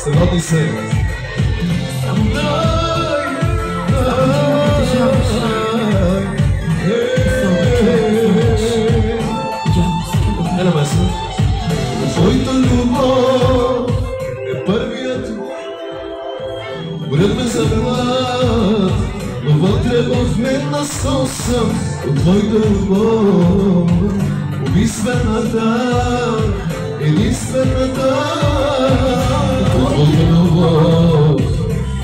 Сработи се. Твоята любов е първият брат ме завела, но вътре в мен на стол съм от твоята любов. Убийствената, единствената от твоята любов.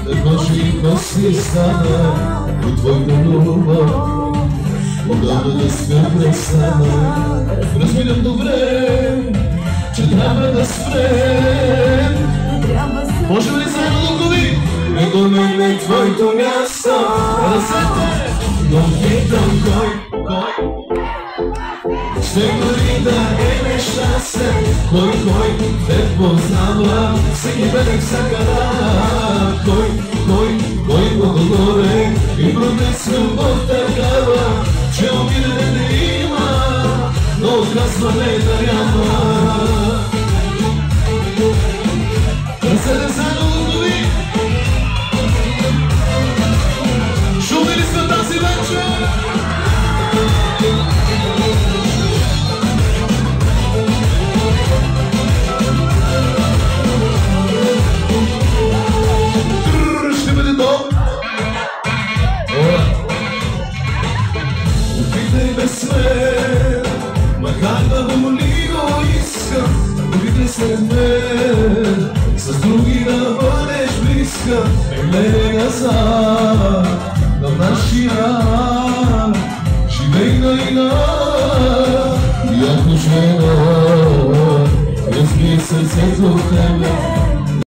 Какво живот си стана от твоята любов. Отдавна да спя престана. Разбирам добре, че трябва да спрем. Може ли заедно да глави? Не до мен е твоето място. Ръцете, но питам кой ще дори да е нещастен. Кой те познава всеки белег, всяка рана. Кой благодаре и проде с любов такава, че обида не има, но отказване да няма. Ръцете заедно да глави. Шуми ли сме тази вечер? Ще бъде дом. Опитай без мен, макар да боли го искам. Опитай след мен, с други да бъдеш близка. Не гледай назад на нашия живей наина. И ако жена разбие сърцето в тебе,